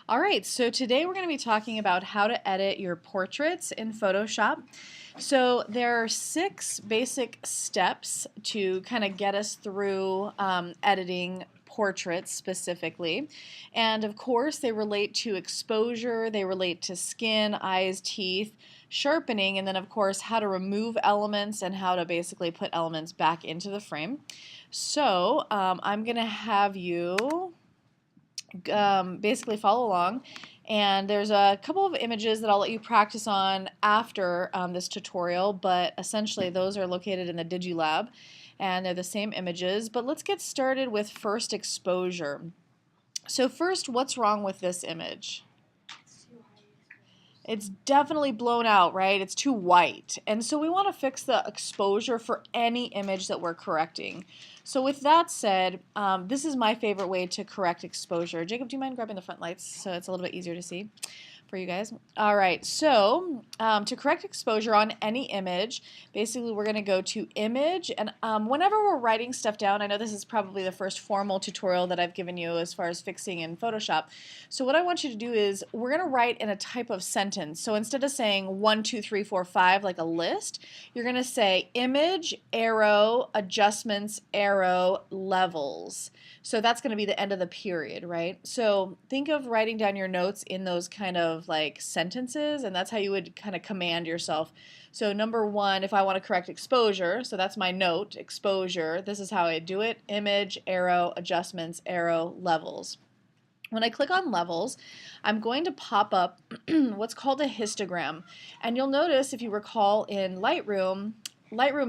All right, so today we're going to be talking about how to edit your portraits in Photoshop. So there are 6 basic steps to kind of get us through editing portraits specifically. And of course, they relate to exposure, they relate to skin, eyes, teeth, sharpening, and then of course how to remove elements and how to basically put elements back into the frame. So I'm going to have you basically follow along. And there's a couple of images that I'll let you practice on after this tutorial, but essentially those are located in the DigiLab and they're the same images. But let's get started with first exposure. So first, what's wrong with this image? It's definitely blown out, right? It's too white. And so we want to fix the exposure for any image that we're correcting. So with that said, this is my favorite way to correct exposure. Jacob, do you mind grabbing the front lights so it's a little bit easier to see for you guys? All right, so to correct exposure on any image, basically we're going to go to image, and whenever we're writing stuff down, I know this is probably the first formal tutorial that I've given you as far as fixing in Photoshop. So what I want you to do is we're going to write in a type of sentence. So instead of saying 1, 2, 3, 4, 5 like a list, you're going to say image, arrow, adjustments, arrow, levels. So that's going to be the end of the period, right? So think of writing down your notes in those kind of like sentences, and that's how you would kind of command yourself. So number 1, if I want to correct exposure, so that's my note, exposure, this is how I do it: image, arrow, adjustments, arrow, levels. When I click on levels, I'm going to pop up what's called a histogram. And you'll notice, if you recall, in Lightroom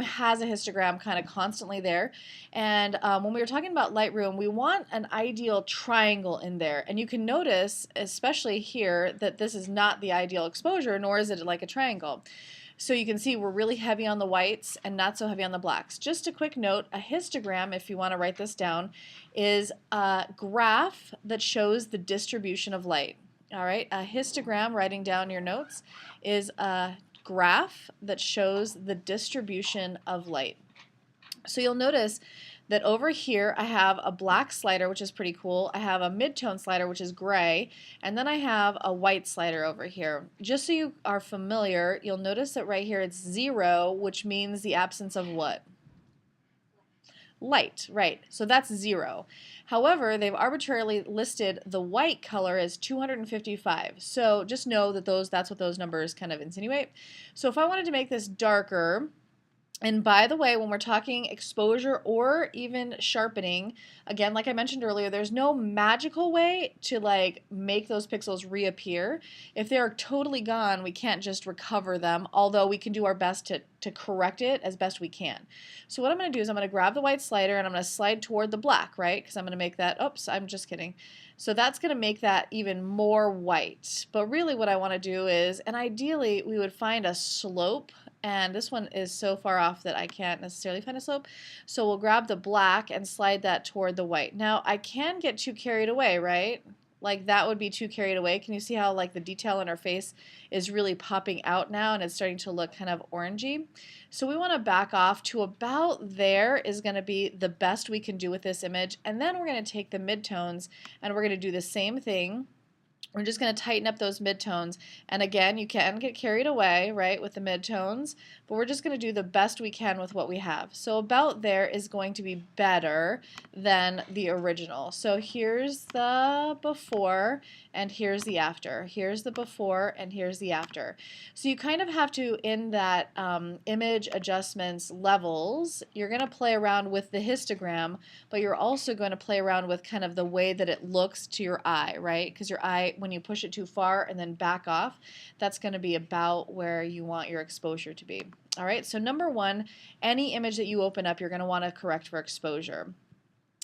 has a histogram kind of constantly there. And when we were talking about Lightroom, we want an ideal triangle in there. And you can notice, especially here, that this is not the ideal exposure, nor is it like a triangle. So you can see we're really heavy on the whites and not so heavy on the blacks. Just a quick note, a histogram, if you want to write this down, is a graph that shows the distribution of light. All right, a histogram, writing down your notes, is a graph that shows the distribution of light. So you'll notice that over here I have a black slider, which is pretty cool. I have a mid-tone slider, which is gray, and then I have a white slider over here. Just so you are familiar, you'll notice that right here it's 0, which means the absence of what? Light, right. So that's 0. However, they've arbitrarily listed the white color as 255. So just know that that's what those numbers kind of insinuate. So if I wanted to make this darker, and by the way, when we're talking exposure or even sharpening, again, like I mentioned earlier, there's no magical way to like make those pixels reappear. If they're totally gone, we can't just recover them, although we can do our best to correct it as best we can. So what I'm going to do is I'm going to grab the white slider and I'm going to slide toward the black, right? Because I'm going to make that, oops, I'm just kidding. So that's going to make that even more white. But really what I want to do is, and ideally we would find a slope, and this one is so far off that I can't necessarily find a slope. So we'll grab the black and slide that toward the white. Now I can get too carried away, right? Like that would be too carried away. Can you see how like the detail in her face is really popping out now and it's starting to look kind of orangey? So we want to back off to about there is going to be the best we can do with this image. And then we're going to take the midtones and we're going to do the same thing. We're just going to tighten up those midtones. And again, you can get carried away, right, with the midtones, but we're just going to do the best we can with what we have. So about there is going to be better than the original. So here's the before and here's the after. Here's the before and here's the after. So you kind of have to, in that image adjustments levels, you're going to play around with the histogram, but you're also going to play around with kind of the way that it looks to your eye, right? Because your eye, when you push it too far and then back off, that's going to be about where you want your exposure to be. All right, so number 1, any image that you open up, you're going to want to correct for exposure.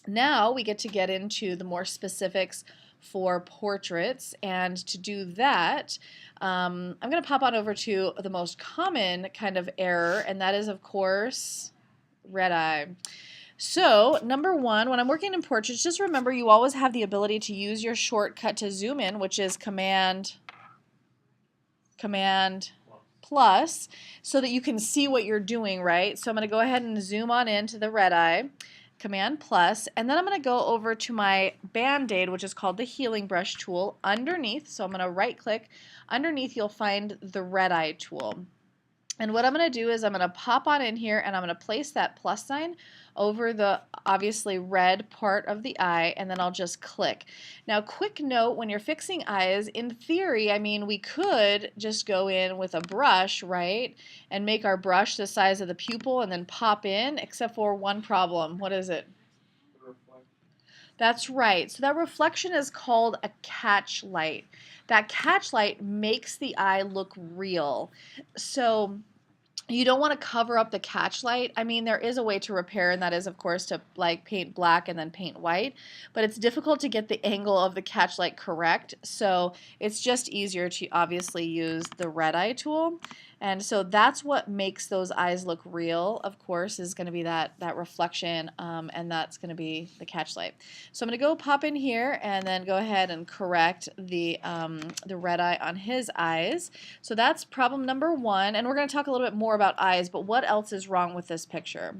Now we get into the more specifics for portraits, and to do that, I'm going to pop on over to the most common kind of error, and that is, of course, red eye. So number 1, when I'm working in portraits, just remember you always have the ability to use your shortcut to zoom in, which is Command plus, so that you can see what you're doing, right? So I'm going to go ahead and zoom on into the red eye. Command plus, and then I'm going to go over to my Band-Aid, which is called the healing brush tool, underneath. So I'm going to right click. Underneath you'll find the red eye tool. And what I'm going to do is I'm going to pop on in here and I'm going to place that plus sign over the obviously red part of the eye, and then I'll just click. Now, quick note, when you're fixing eyes, in theory, I mean, we could just go in with a brush, right, and make our brush the size of the pupil and then pop in, except for one problem. What is it? That's right. So that reflection is called a catch light. That catch light makes the eye look real. So you don't want to cover up the catch light. I mean, there is a way to repair, and that is, of course, to like paint black and then paint white, but it's difficult to get the angle of the catch light correct, so it's just easier to obviously use the red eye tool. And so that's what makes those eyes look real, of course, is going to be that reflection, and that's going to be the catch light. So I'm going to go pop in here and then go ahead and correct the red eye on his eyes. So that's problem number one, and we're going to talk a little bit more about eyes, but what else is wrong with this picture?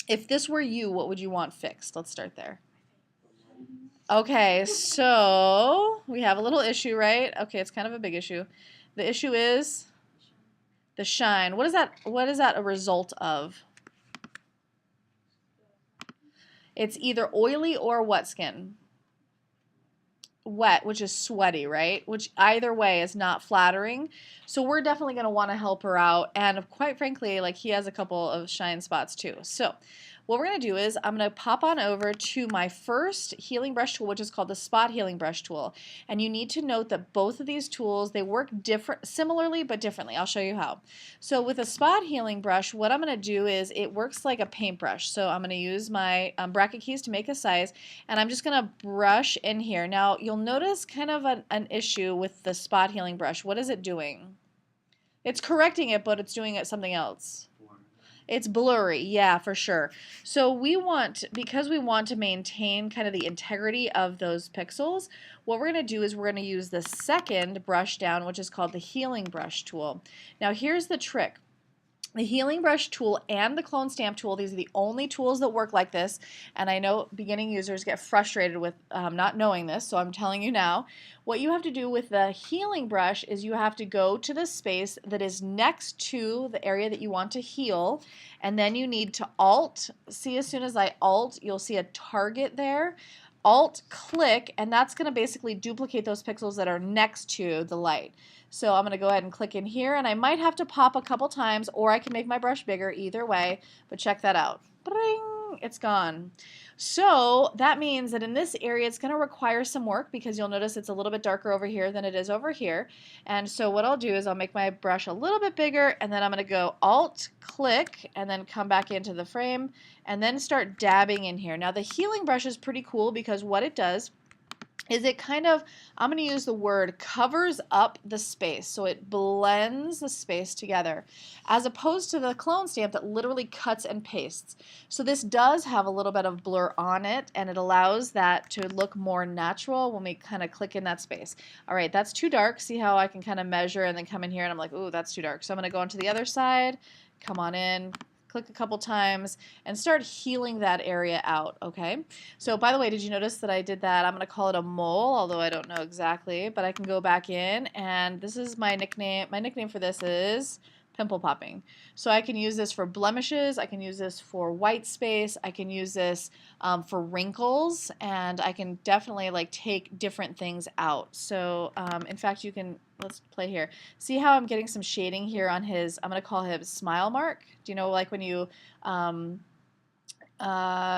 If this were you, what would you want fixed? Let's start there. Okay, so we have a little issue, right? Okay, it's kind of a big issue. The issue is the shine. What is that a result of? It's either oily or wet skin. Wet, which is sweaty, right? Which either way is not flattering. So we're definitely going to want to help her out. And quite frankly, like, he has a couple of shine spots too. So what we're going to do is I'm going to pop on over to my first healing brush tool, which is called the spot healing brush tool. And you need to note that both of these tools, they work similarly but differently. I'll show you how. So with a spot healing brush, what I'm going to do is it works like a paintbrush. So I'm going to use my bracket keys to make a size, and I'm just going to brush in here. Now you'll notice kind of an issue with the spot healing brush. What is it doing? It's correcting it, but it's doing something else. It's blurry, yeah, for sure. So because we want to maintain kind of the integrity of those pixels, what we're going to do is we're going to use the second brush down, which is called the healing brush tool. Now here's the trick. The healing brush tool and the clone stamp tool, these are the only tools that work like this, and I know beginning users get frustrated with not knowing this, so I'm telling you now. What you have to do with the healing brush is you have to go to the space that is next to the area that you want to heal, and then you need to Alt. See, as soon as I Alt, you'll see a target there. Alt click, and that's going to basically duplicate those pixels that are next to the light. So I'm going to go ahead and click in here, and I might have to pop a couple times, or I can make my brush bigger, either way, but check that out. Bring, it's gone. So that means that in this area it's going to require some work, because you'll notice it's a little bit darker over here than it is over here. And so what I'll do is I'll make my brush a little bit bigger, and then I'm going to go Alt click and then come back into the frame and then start dabbing in here. Now the healing brush is pretty cool, because what it does is it kind of, I'm going to use the word, covers up the space. So it blends the space together, as opposed to the clone stamp that literally cuts and pastes. So this does have a little bit of blur on it, and it allows that to look more natural when we kind of click in that space. All right, that's too dark. See how I can kind of measure and then come in here and I'm like, ooh, that's too dark. So I'm going to go onto the other side, come on in, click a couple times, and start healing that area out, okay? So by the way, did you notice that I did that? I'm going to call it a mole, although I don't know exactly, but I can go back in, and this is my nickname. My nickname for this is pimple popping. So I can use this for blemishes, I can use this for white space, I can use this for wrinkles, and I can definitely like take different things out. So in fact, you can, let's play here. See how I'm getting some shading here on his, I'm going to call him smile mark. Do you know, like when you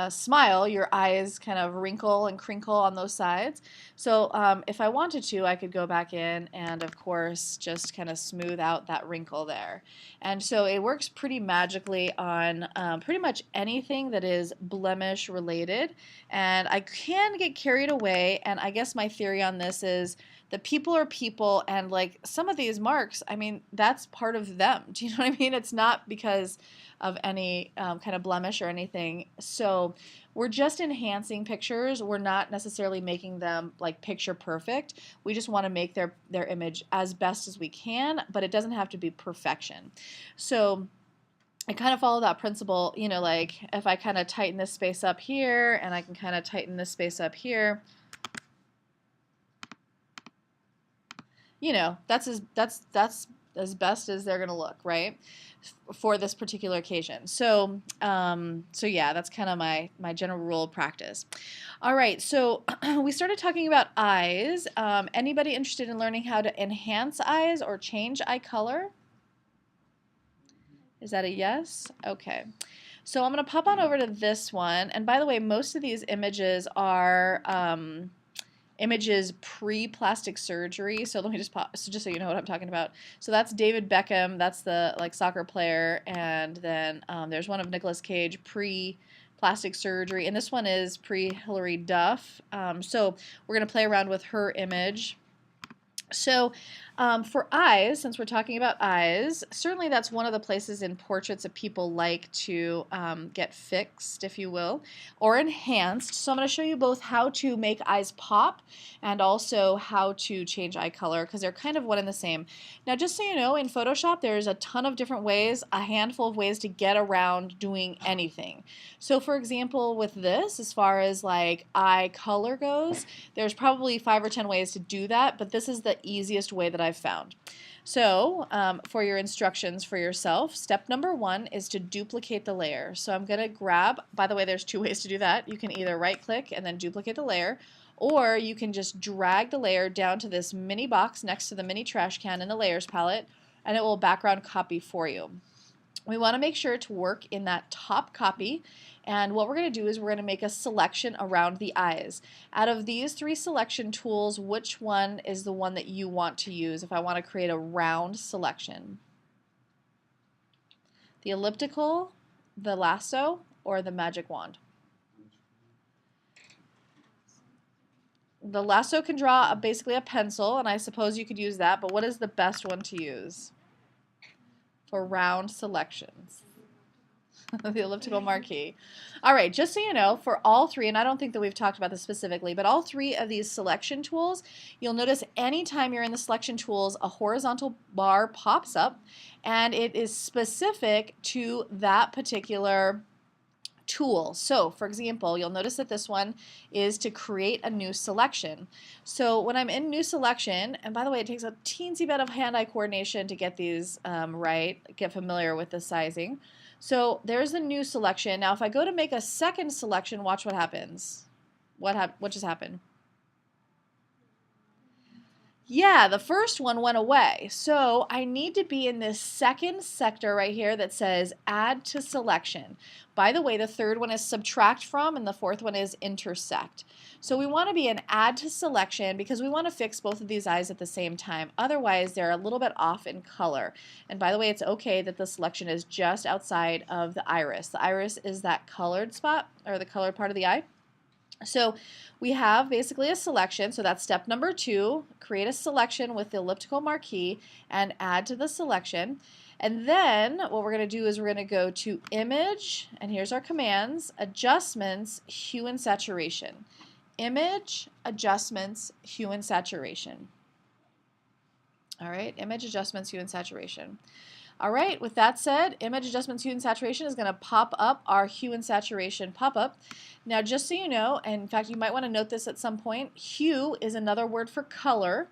smile, your eyes kind of wrinkle and crinkle on those sides. So if I wanted to, I could go back in and of course just kind of smooth out that wrinkle there. And so it works pretty magically on pretty much anything that is blemish related. And I can get carried away, and I guess my theory on this is that people are people, and like some of these marks, I mean, that's part of them. Do you know what I mean? It's not because of any kind of blemish or anything. So we're just enhancing pictures. We're not necessarily making them like picture perfect. We just want to make their image as best as we can, but it doesn't have to be perfection. So I kind of follow that principle, you know, like if I kind of tighten this space up here and I can kind of tighten this space up here, you know, that's as best as they're gonna look, right? For this particular occasion. So so yeah, that's kind of my general rule of practice. All right, so we started talking about eyes. Anybody interested in learning how to enhance eyes or change eye color? Is that a yes? Okay. So I'm going to pop on over to this one. And by the way, most of these images are images pre-plastic surgery. So let me just pop, so just so you know what I'm talking about. So that's David Beckham. That's the like soccer player. And then there's one of Nicolas Cage pre-plastic surgery. And this one is pre-Hilary Duff. So we're going to play around with her image. So for eyes, since we're talking about eyes, certainly that's one of the places in portraits that people like to get fixed, if you will, or enhanced. So I'm going to show you both how to make eyes pop and also how to change eye color because they're kind of one and the same. Now just so you know, in Photoshop there's a ton of different ways, a handful of ways to get around doing anything. So for example with this, as far as like eye color goes, there's probably 5 or 10 ways to do that, but this is the easiest way that I've found. So for your instructions for yourself, step number 1 is to duplicate the layer. So I'm going to grab, by the way, there's 2 ways to do that. You can either right click and then duplicate the layer, or you can just drag the layer down to this mini box next to the mini trash can in the layers palette, and it will background copy for you. We want to make sure to work in that top copy, and what we're going to do is we're going to make a selection around the eyes. Out of these 3 selection tools, which one is the one that you want to use if I want to create a round selection? The elliptical, the lasso, or the magic wand? The lasso can draw basically a pencil, and I suppose you could use that, but what is the best one to use for round selections? The elliptical marquee. All right, just so you know, for all 3, and I don't think that we've talked about this specifically, but all 3 of these selection tools, you'll notice anytime you're in the selection tools, a horizontal bar pops up, and it is specific to that particular tool. So, for example, you'll notice that this one is to create a new selection. So when I'm in new selection, and by the way, it takes a teensy bit of hand-eye coordination to get these right, get familiar with the sizing. So there's the new selection. Now if I go to make a second selection, watch what happens. What just happened? Yeah, the first one went away. So I need to be in this second sector right here that says add to selection. By the way, the third one is subtract from and the fourth one is intersect. So we want to be in add to selection because we want to fix both of these eyes at the same time. Otherwise, they're a little bit off in color. And by the way, it's okay that the selection is just outside of the iris. The iris is that colored spot or the colored part of the eye. So we have basically a selection, so that's step number 2, create a selection with the elliptical marquee and add to the selection. And then what we're going to do is we're going to go to Image, and here's our commands, Adjustments, Hue and Saturation. Image, Adjustments, Hue and Saturation. All right, Image, Adjustments, Hue and Saturation. All right, with that said, Image Adjustments, Hue and Saturation is going to pop up our Hue and Saturation pop-up. Now just so you know, and in fact you might want to note this at some point, hue is another word for color.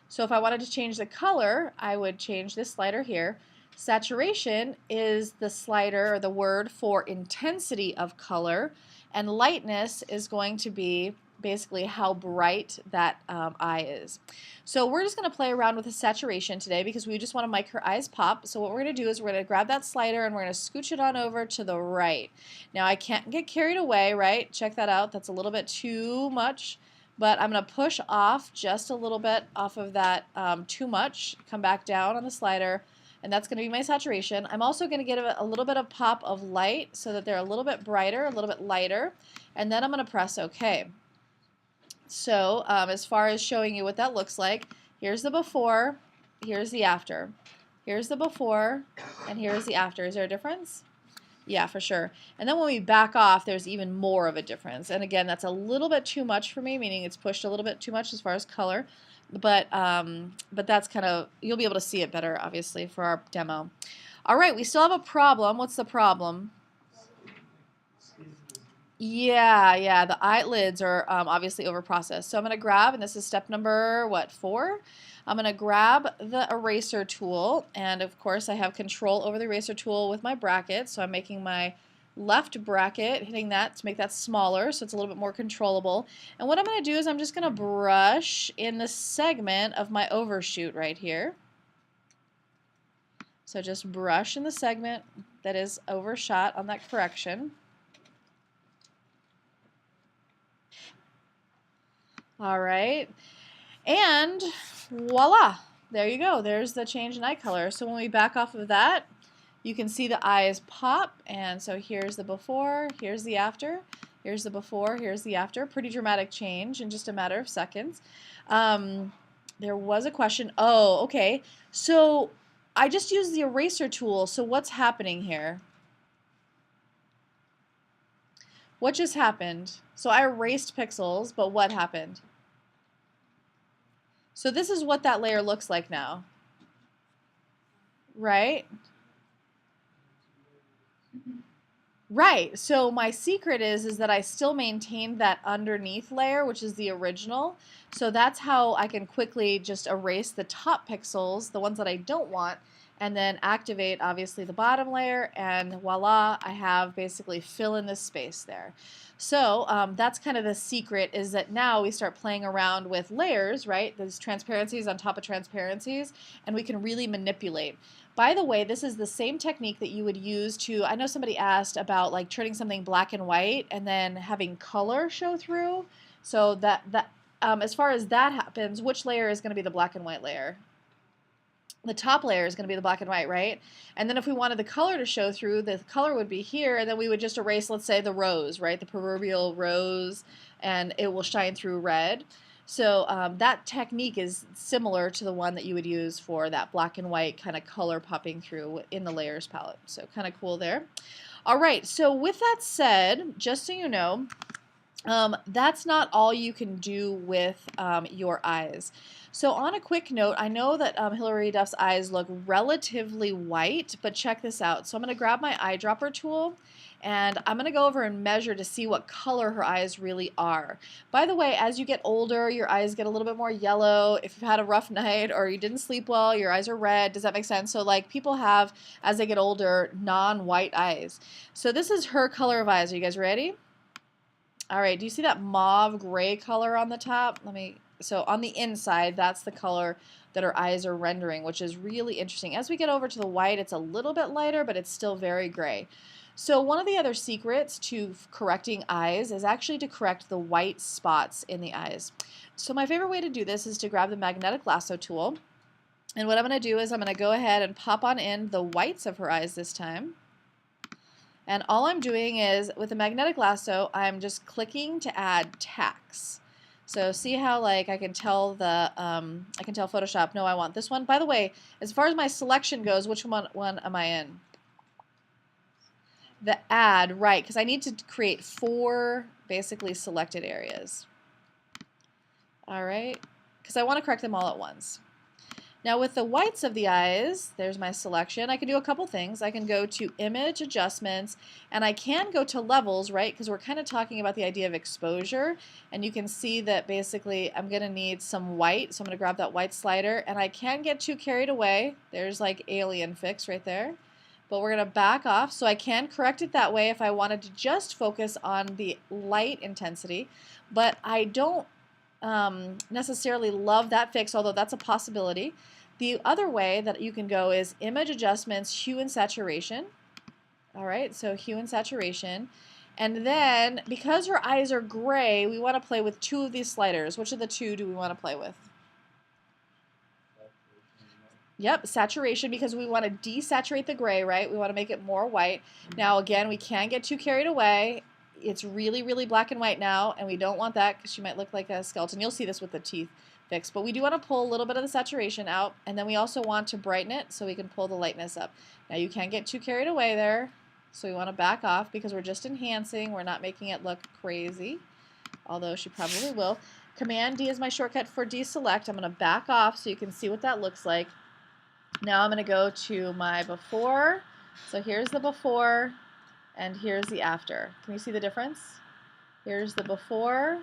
So if I wanted to change the color, I would change this slider here. Saturation is the slider or the word for intensity of color, and lightness is going to be basically how bright that eye is. So we're just going to play around with the saturation today because we just want to make her eyes pop. So what we're going to do is we're going to grab that slider and we're going to scooch it on over to the right. Now I can't get carried away, right? Check that out. That's a little bit too much. But I'm going to push off just a little bit off of that too much. Come back down on the slider. And that's going to be my saturation. I'm also going to get a little bit of pop of light so that they're a little bit brighter, a little bit lighter. And then I'm going to press OK. So as far as showing you what that looks like, here's the before, here's the after. Here's the before, and here's the after. Is there a difference? Yeah, for sure. And then when we back off, there's even more of a difference. And again, that's a little bit too much for me, meaning it's pushed a little bit too much as far as color. But that's kind of, you'll be able to see it better, obviously, for our demo. All right, we still have a problem. What's the problem? Yeah, the eyelids are obviously overprocessed. So I'm going to grab, and this is step number, what, 4? I'm going to grab the eraser tool, and of course I have control over the eraser tool with my bracket, so I'm making my left bracket, hitting that to make that smaller so it's a little bit more controllable. And what I'm going to do is I'm just going to brush in the segment of my overshoot right here. So just brush in the segment that is overshot on that correction. All right, and voila, there you go. There's the change in eye color. So when we back off of that, you can see the eyes pop, and so here's the before, here's the after, here's the before, here's the after. Pretty dramatic change in just a matter of seconds. There was a question. Oh, okay. So I just used the eraser tool, so what's happening here? What just happened? So I erased pixels, but what happened? So this is what that layer looks like now, right? Right. So my secret is that I still maintained that underneath layer, which is the original. So that's how I can quickly just erase the top pixels, the ones that I don't want, and then activate obviously the bottom layer, and voila, I have basically fill in this space there. So that's kind of the secret, is that now we start playing around with layers, right? There's transparencies on top of transparencies, and we can really manipulate. By the way, this is the same technique that you would use to, I know somebody asked about like turning something black and white and then having color show through. So as far as that happens, which layer is going to be the black and white layer? The top layer is going to be the black and white, right? And then if we wanted the color to show through, the color would be here, and then we would just erase, let's say, the rose, right? The proverbial rose, and it will shine through red. So that technique is similar to the one that you would use for that black and white kind of color popping through in the layers palette. So kind of cool there. All right, so with that said, just so you know, that's not all you can do with your eyes. So on a quick note, I know that Hilary Duff's eyes look relatively white, but check this out. So I'm going to grab my eyedropper tool, and I'm going to go over and measure to see what color her eyes really are. By the way, as you get older, your eyes get a little bit more yellow. If you've had a rough night or you didn't sleep well, your eyes are red. Does that make sense? So like people have, as they get older, non-white eyes. So this is her color of eyes. Are you guys ready? All right, do you see that mauve gray color on the top? So on the inside, that's the color that our eyes are rendering, which is really interesting. As we get over to the white, it's a little bit lighter, but it's still very gray. So one of the other secrets to correcting eyes is actually to correct the white spots in the eyes. So my favorite way to do this is to grab the magnetic lasso tool. And what I'm going to do is I'm going to go ahead and pop on in the whites of her eyes this time. And all I'm doing is, with the magnetic lasso, I'm just clicking to add tacks. So see how like I can tell Photoshop, no, I want this one. By the way, as far as my selection goes, which one am I in? The add, right, because I need to create 4 basically selected areas. All right, because I want to correct them all at once. Now with the whites of the eyes, there's my selection. I can do a couple things. I can go to image adjustments, and I can go to levels, right? Because we're kind of talking about the idea of exposure, and you can see that basically I'm going to need some white, so I'm going to grab that white slider, and I can get too carried away. There's like alien fix right there. But we're going to back off, so I can correct it that way if I wanted to just focus on the light intensity, but I don't necessarily love that fix, although that's a possibility. The other way that you can go is image adjustments, hue and saturation. All right, so hue and saturation. And then, because her eyes are gray, we want to play with 2 of these sliders. Which of the 2 do we want to play with? Yep, saturation, because we want to desaturate the gray, right? We want to make it more white. Now, again, we can't get too carried away. It's really, really black and white now, and we don't want that because she might look like a skeleton. You'll see this with the teeth fix, but we do want to pull a little bit of the saturation out, and then we also want to brighten it so we can pull the lightness up. Now you can't get too carried away there, so we want to back off because we're just enhancing. We're not making it look crazy, although she probably will. Command D is my shortcut for deselect. I'm going to back off so you can see what that looks like. Now I'm going to go to my before. So here's the before and here's the after. Can you see the difference? Here's the before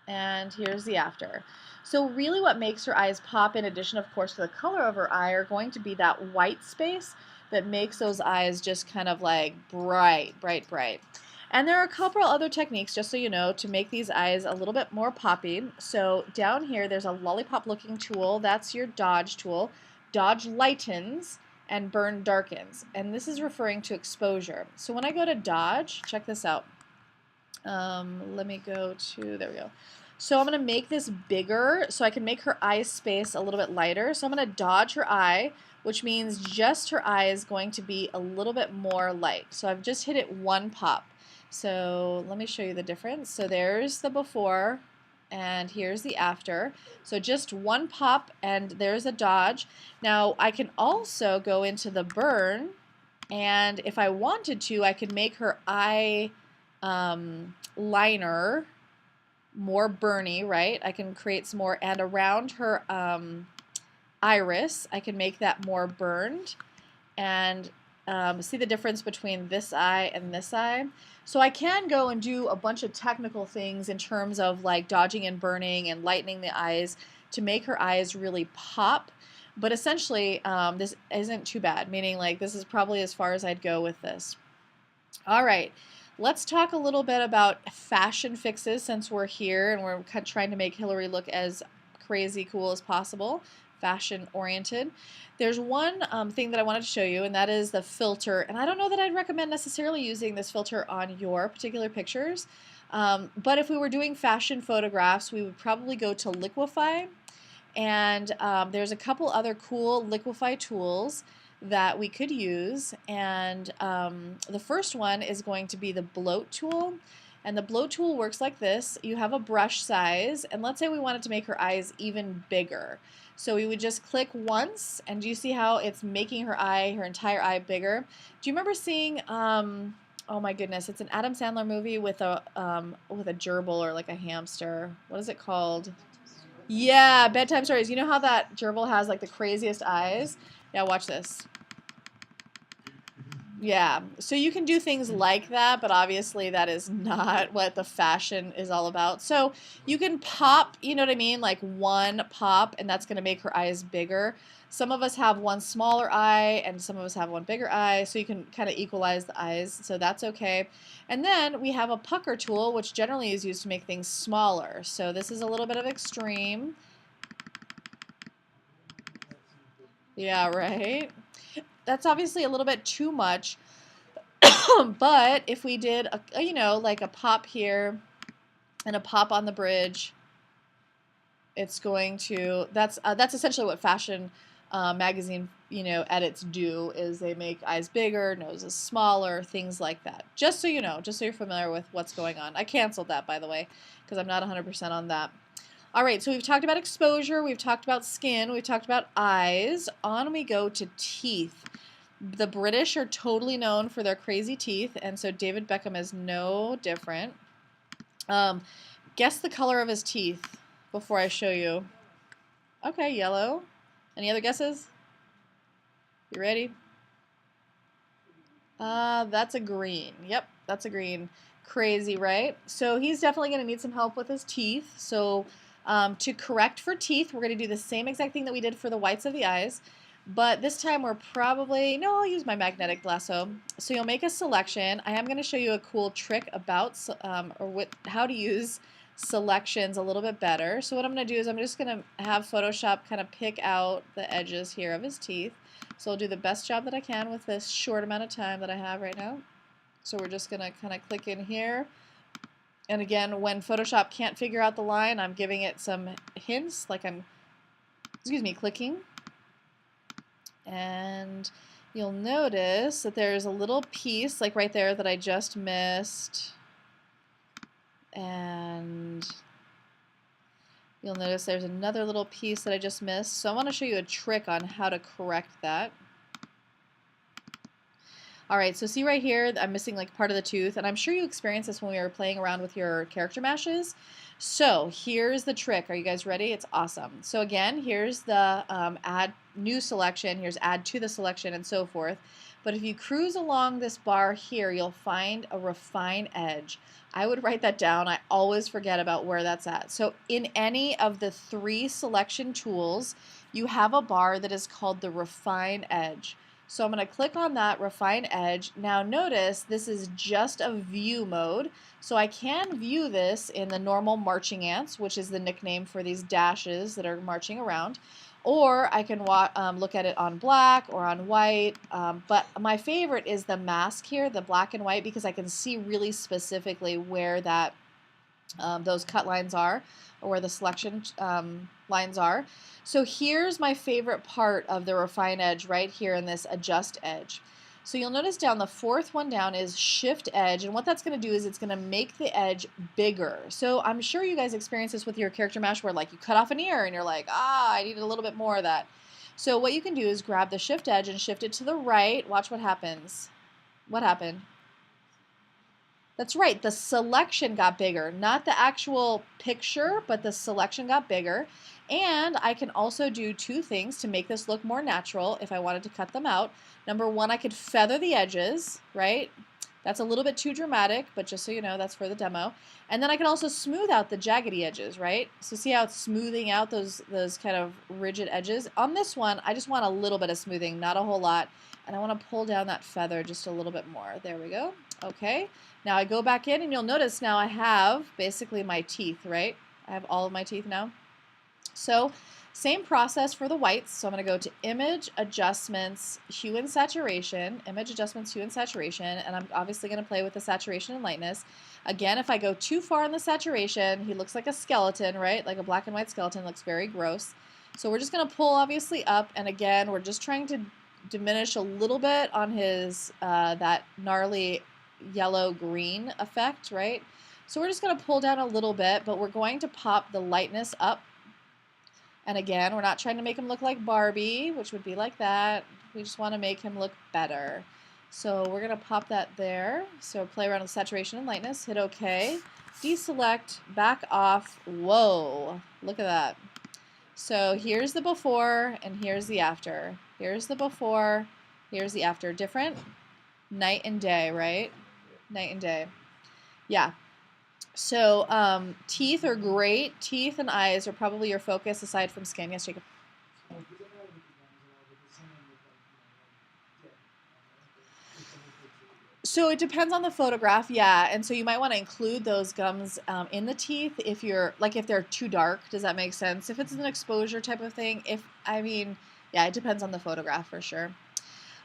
and here's the after. So really what makes her eyes pop, in addition of course to the color of her eye, are going to be that white space that makes those eyes just kind of like bright, bright, bright. And there are a couple other techniques, just so you know, to make these eyes a little bit more poppy. So down here there's a lollipop looking tool. That's your dodge tool. Dodge lightens and burn darkens. And this is referring to exposure. So when I go to dodge, check this out. Let me go to, there we go. So I'm going to make this bigger so I can make her eye space a little bit lighter. So I'm going to dodge her eye, which means just her eye is going to be a little bit more light. So I've just hit it one pop. So let me show you the difference. So there's the before and here's the after. So just one pop and there's a dodge. Now I can also go into the burn, and if I wanted to, I could make her eye liner more burny, right? I can create some more, and around her iris, I can make that more burned, and see the difference between this eye and this eye. So I can go and do a bunch of technical things in terms of like dodging and burning and lightening the eyes to make her eyes really pop. But essentially, this isn't too bad, meaning like this is probably as far as I'd go with this. All right, let's talk a little bit about fashion fixes since we're here and we're trying to make Hillary look as crazy cool as possible, fashion oriented. There's one thing that I wanted to show you, and that is the filter. And I don't know that I'd recommend necessarily using this filter on your particular pictures, but if we were doing fashion photographs, we would probably go to Liquify. And there's a couple other cool Liquify tools that we could use, and the first one is going to be the bloat tool. And the bloat tool works like this. You have a brush size, and let's say we wanted to make her eyes even bigger. So we would just click once, and do you see how it's making her eye, her entire eye bigger? Do you remember seeing, oh my goodness, it's an Adam Sandler movie with a gerbil or like a hamster. What is it called? Yeah, bedtime stories. You know how that gerbil has like the craziest eyes? Yeah, watch this. Yeah, so you can do things like that, but obviously that is not what the fashion is all about. So you can pop, you know what I mean, like one pop, and that's going to make her eyes bigger. Some of us have one smaller eye, and some of us have one bigger eye, so you can kind of equalize the eyes, so that's okay. And then we have a pucker tool, which generally is used to make things smaller. So this is a little bit of extreme. Yeah, right? That's obviously a little bit too much. But if we did, you know, like a pop here and a pop on the bridge, it's going to, that's essentially what fashion magazine, you know, edits do, is they make eyes bigger, noses smaller, things like that. Just so you know, just so you're familiar with what's going on. I canceled that, by the way, because I'm not 100% on that. All right, so we've talked about exposure, we've talked about skin, we've talked about eyes. On we go to teeth. The British are totally known for their crazy teeth, and so David Beckham is no different. Guess the color of his teeth before I show you. Okay, yellow. Any other guesses? You ready? That's a green. Yep, that's a green. Crazy, right? So he's definitely going to need some help with his teeth. So to correct for teeth, we're going to do the same exact thing that we did for the whites of the eyes. But this time we're probably, no, I'll use my magnetic lasso. So you'll make a selection. I am going to show you a cool trick about how to use selections a little bit better. So what I'm going to do is I'm just going to have Photoshop kind of pick out the edges here of his teeth. So I'll do the best job that I can with this short amount of time that I have right now. So we're just going to kind of click in here. And again, when Photoshop can't figure out the line, I'm giving it some hints, like I'm, clicking. And you'll notice that there's a little piece like right there that I just missed, and you'll notice there's another little piece that I just missed. So I want to show you a trick on how to correct that. All right, so see right here, I'm missing like part of the tooth, and I'm sure you experienced this when we were playing around with your character meshes. So here's the trick. Are you guys ready? It's awesome. So again, here's the add new selection, here's add to the selection, and so forth. But if you cruise along this bar here, you'll find a refine edge. I would write that down. I always forget about where that's at. So in any of the 3 selection tools, you have a bar that is called the refine edge. So I'm going to click on that refine edge. Now notice this is just a view mode. So I can view this in the normal marching ants, which is the nickname for these dashes that are marching around. Or I can look at it on black or on white. But my favorite is the mask here, the black and white, because I can see really specifically where that those cut lines are, or where the selection lines are. So here's my favorite part of the refine edge right here in this adjust edge. So you'll notice down the 4th one down is shift edge, and what that's going to do is it's going to make the edge bigger. So I'm sure you guys experience this with your character mesh where like you cut off an ear and you're like, I need a little bit more of that. So what you can do is grab the shift edge and shift it to the right. Watch what happens. What happened? That's right, the selection got bigger, not the actual picture, but the selection got bigger. And I can also do 2 things to make this look more natural if I wanted to cut them out. Number 1, I could feather the edges, right? That's a little bit too dramatic, but just so you know, that's for the demo. And then I can also smooth out the jaggedy edges, right? So see how it's smoothing out those kind of rigid edges? On this one, I just want a little bit of smoothing, not a whole lot. And I want to pull down that feather just a little bit more. There we go. Okay. Now I go back in and you'll notice now I have basically my teeth, right? I have all of my teeth now. So same process for the whites. So I'm going to go to Image Adjustments, Hue and Saturation, Image Adjustments, Hue and Saturation, and I'm obviously going to play with the saturation and lightness. Again, if I go too far in the saturation, he looks like a skeleton, right? Like a black and white skeleton, looks very gross. So we're just going to pull obviously up, and again, we're just trying to diminish a little bit on his that gnarly yellow-green effect, right? So we're just going to pull down a little bit, but we're going to pop the lightness up. And again, we're not trying to make him look like Barbie, which would be like that. We just want to make him look better. So we're going to pop that there. So play around with saturation and lightness, hit OK, deselect, back off. Whoa, look at that. So here's the before and here's the after. Here's the before, here's the after. Different? Night and day, right? Night and day. Yeah. So teeth are great. Teeth and eyes are probably your focus aside from skin. Yes, Jacob? So it depends on the photograph, yeah, and so you might want to include those gums in the teeth if you're if they're too dark. Does that make sense? If it's an exposure type of thing, yeah, it depends on the photograph for sure.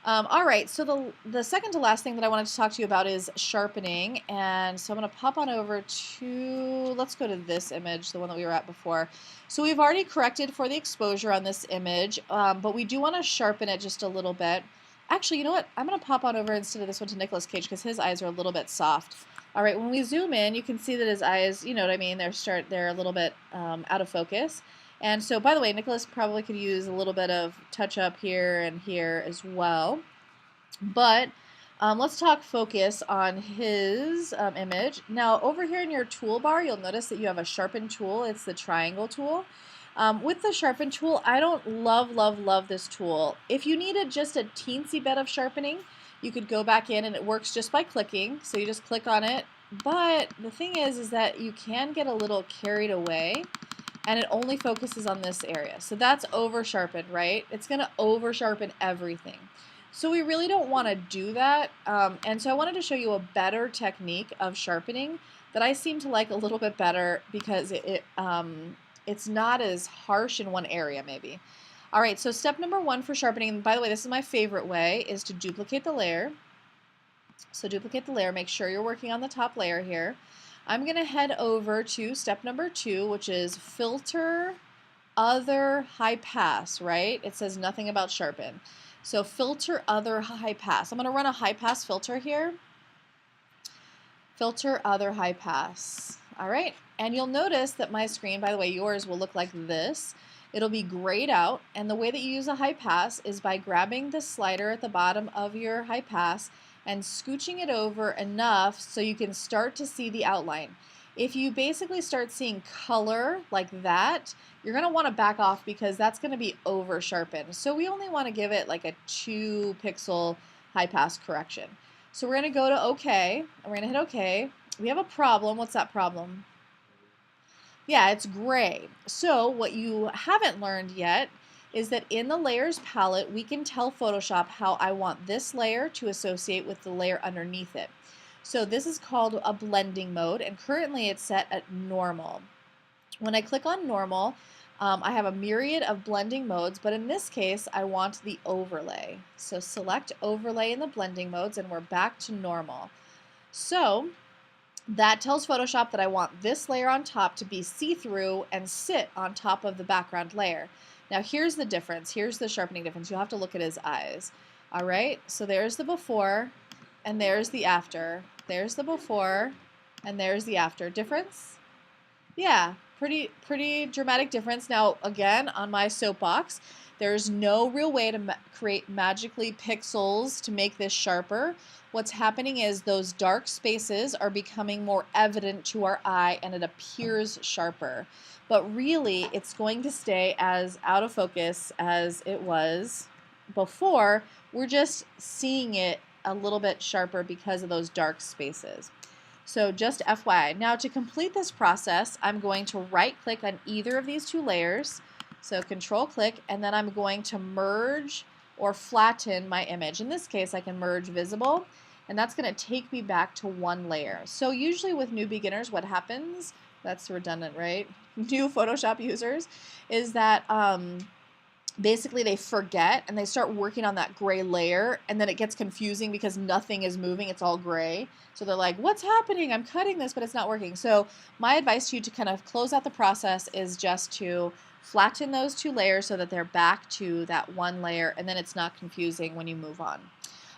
All right, so the second to last thing that I wanted to talk to you about is sharpening, and so I'm going to pop on over to, let's go to this image, the one that we were at before. So we've already corrected for the exposure on this image, but we do want to sharpen it just a little bit. Actually, you know what? I'm going to pop on over instead of this one to Nicolas Cage because his eyes are a little bit soft. All right, when we zoom in, you can see that his eyes, you know what I mean, they're a little bit out of focus. And so, by the way, Nicholas probably could use a little bit of touch-up here and here as well. But let's talk focus on his image. Now, over here in your toolbar, you'll notice that you have a sharpen tool. It's the triangle tool. With the sharpen tool, I don't love this tool. If you needed just a teensy bit of sharpening, you could go back in and it works just by clicking. So you just click on it. But the thing is that you can get a little carried away and it only focuses on this area. So that's over sharpened, right? It's going to over sharpen everything. So we really don't want to do that. And so I wanted to show you a better technique of sharpening that I seem to like a little bit better because it's not as harsh in one area maybe. All right, so step number 1 for sharpening, and by the way, this is my favorite way, is to duplicate the layer. So duplicate the layer, make sure you're working on the top layer here. I'm going to head over to step number 2, which is filter other high pass, right? It says nothing about sharpen. So filter other high pass. I'm going to run a high pass filter here. Filter other high pass. All right, and you'll notice that my screen, by the way, yours will look like this. It'll be grayed out, and the way that you use a high pass is by grabbing the slider at the bottom of your high pass and scooching it over enough so you can start to see the outline. If you basically start seeing color like that, you're going to want to back off because that's going to be over sharpened. So we only want to give it like a 2 pixel high pass correction. So we're going to go to OK, and we're going to hit OK. We have a problem. What's that problem? Yeah, it's gray. So what you haven't learned yet is that in the layers palette, we can tell Photoshop how I want this layer to associate with the layer underneath it. So this is called a blending mode, and currently it's set at normal. When I click on normal, I have a myriad of blending modes, but in this case, I want the overlay. So select overlay in the blending modes, and we're back to normal. So that tells Photoshop that I want this layer on top to be see-through and sit on top of the background layer. Now here's the difference. Here's the sharpening difference. You'll have to look at his eyes. All right, so there's the before and there's the after. There's the before and there's the after. Difference? Yeah, pretty dramatic difference. Now again, on my soapbox, there's no real way to create magically pixels to make this sharper. What's happening is those dark spaces are becoming more evident to our eye and it appears sharper. But really, it's going to stay as out of focus as it was before. We're just seeing it a little bit sharper because of those dark spaces. So just FYI. Now to complete this process, I'm going to right click on either of these 2 layers. So control click, and then I'm going to merge or flatten my image. In this case, I can merge visible, and that's going to take me back to 1 layer. So usually with new beginners, what happens, that's redundant, right? New Photoshop users, is that basically they forget and they start working on that gray layer, and then it gets confusing because nothing is moving, it's all gray. So they're like, what's happening? I'm cutting this, but it's not working. So my advice to you to kind of close out the process is just to flatten those 2 layers so that they're back to that 1 layer, and then it's not confusing when you move on.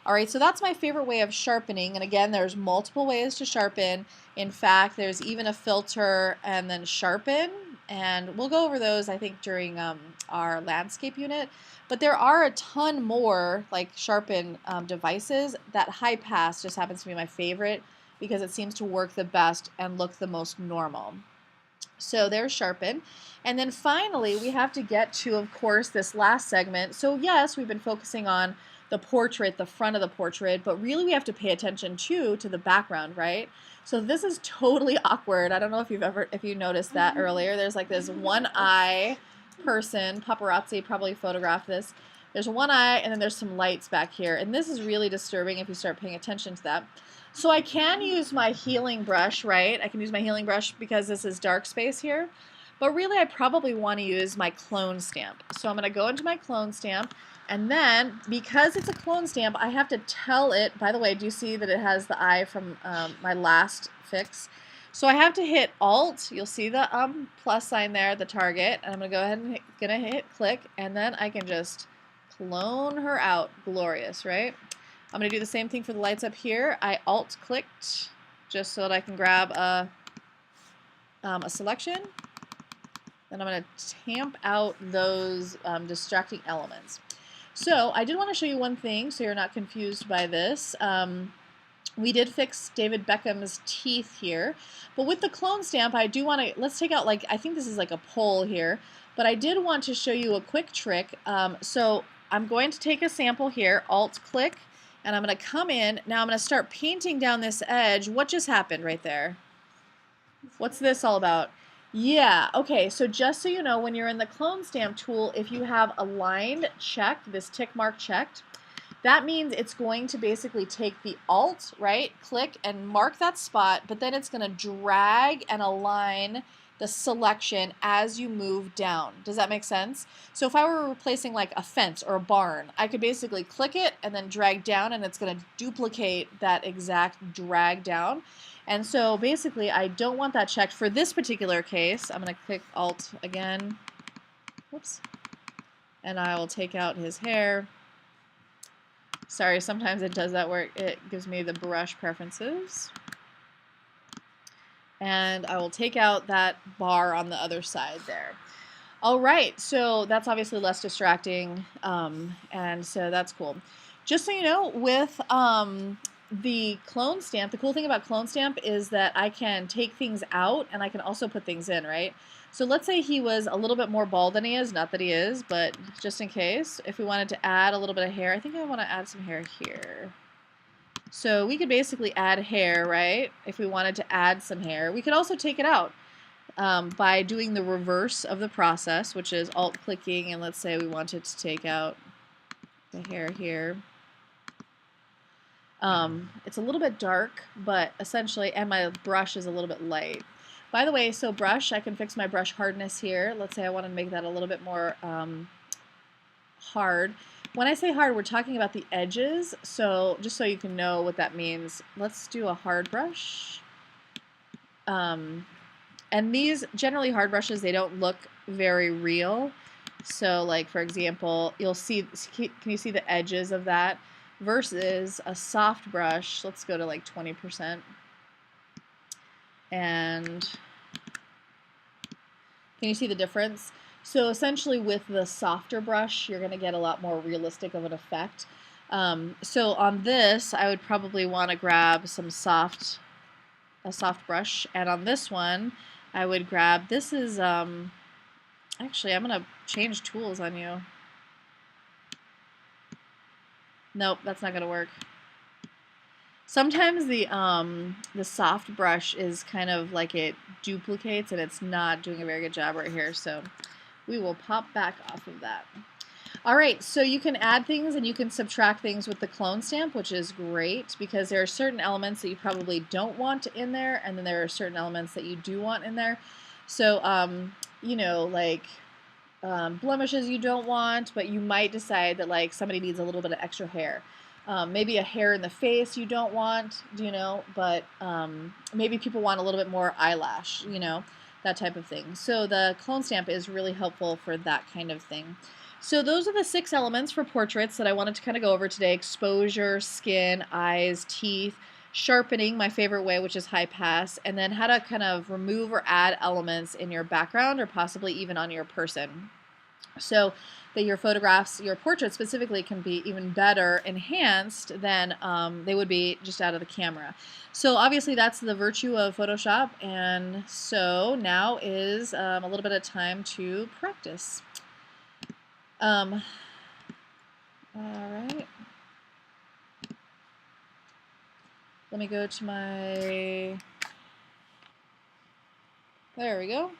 All right, so that's my favorite way of sharpening, and again, there's multiple ways to sharpen. In fact, there's even a filter and then sharpen, and we'll go over those, I think, during our landscape unit. But there are a ton more like sharpen devices. That high pass just happens to be my favorite because it seems to work the best and look the most normal. So there's sharpen. And then finally, we have to get to, of course, this last segment. So yes, we've been focusing on the portrait, the front of the portrait, but really we have to pay attention too to the background, right? So this is totally awkward. I don't know if you noticed that earlier. There's like this one eye person, paparazzi probably photographed this. There's one eye and then there's some lights back here, and this is really disturbing if you start paying attention to that. So I can use my healing brush, right? I can use my healing brush because this is dark space here, but really I probably want to use my clone stamp. So I'm going to go into my clone stamp, and then because it's a clone stamp, I have to tell it, by the way, do you see that it has the eye from my last fix? So I have to hit Alt, you'll see the plus sign there, the target, and I'm going to go ahead and hit click, and then I can just clone her out. Glorious, right? I'm going to do the same thing for the lights up here. I Alt clicked just so that I can grab a selection. Then I'm going to tamp out those distracting elements. So I did want to show you one thing so you're not confused by this. We did fix David Beckham's teeth here, but with the clone stamp I do want to, let's take out, like, I think this is like a pole here, but I did want to show you a quick trick. So I'm going to take a sample here, Alt click, and I'm going to come in. Now I'm going to start painting down this edge. What just happened right there? What's this all about? Yeah, okay, so just so you know, when you're in the clone stamp tool, if you have a line checked, this tick mark checked, that means it's going to basically take the Alt, right, click and mark that spot, but then it's going to drag and align the selection as you move down. Does that make sense? So if I were replacing like a fence or a barn, I could basically click it and then drag down, and it's going to duplicate that exact drag down. And so basically I don't want that checked for this particular case. I'm going to click Alt again. Whoops. And I will take out his hair. Sorry, sometimes it does that where it gives me the brush preferences. And I will take out that bar on the other side there. All right, so that's obviously less distracting, and so that's cool. Just so you know, with the clone stamp, the cool thing about clone stamp is that I can take things out and I can also put things in, right? So let's say he was a little bit more bald than he is, not that he is, but just in case, if we wanted to add a little bit of hair, I think I want to add some hair here. So we could basically add hair, right? If we wanted to add some hair. We could also take it out by doing the reverse of the process, which is alt-clicking, and let's say we wanted to take out the hair here. It's a little bit dark, but essentially, and my brush is a little bit light. By the way, so brush, I can fix my brush hardness here. Let's say I want to make that a little bit more hard. When I say hard, we're talking about the edges, so just so you can know what that means, let's do a hard brush. And these, generally hard brushes, they don't look very real. So like, for example, you'll see, can you see the edges of that? Versus a soft brush, let's go to like 20%. And can you see the difference? So essentially with the softer brush, you're going to get a lot more realistic of an effect. So on this, I would probably want to grab a soft brush. And on this one, I would grab, this is, actually, I'm going to change tools on you. Nope, that's not going to work. Sometimes the soft brush is kind of like it duplicates and it's not doing a very good job right here, so we will pop back off of that. Alright, so you can add things and you can subtract things with the clone stamp, which is great because there are certain elements that you probably don't want in there, and then there are certain elements that you do want in there. So, you know, like blemishes you don't want, but you might decide that like somebody needs a little bit of extra hair. Maybe a hair in the face you don't want, you know, but maybe people want a little bit more eyelash, you know, that type of thing. So the clone stamp is really helpful for that kind of thing. So those are the 6 elements for portraits that I wanted to kind of go over today: exposure, skin, eyes, teeth, sharpening, my favorite way, which is high pass, and then how to kind of remove or add elements in your background or possibly even on your person, so that your photographs, your portraits specifically, can be even better enhanced than they would be just out of the camera. So obviously that's the virtue of Photoshop, and so now is a little bit of time to practice. All right. Let me go to my, there we go.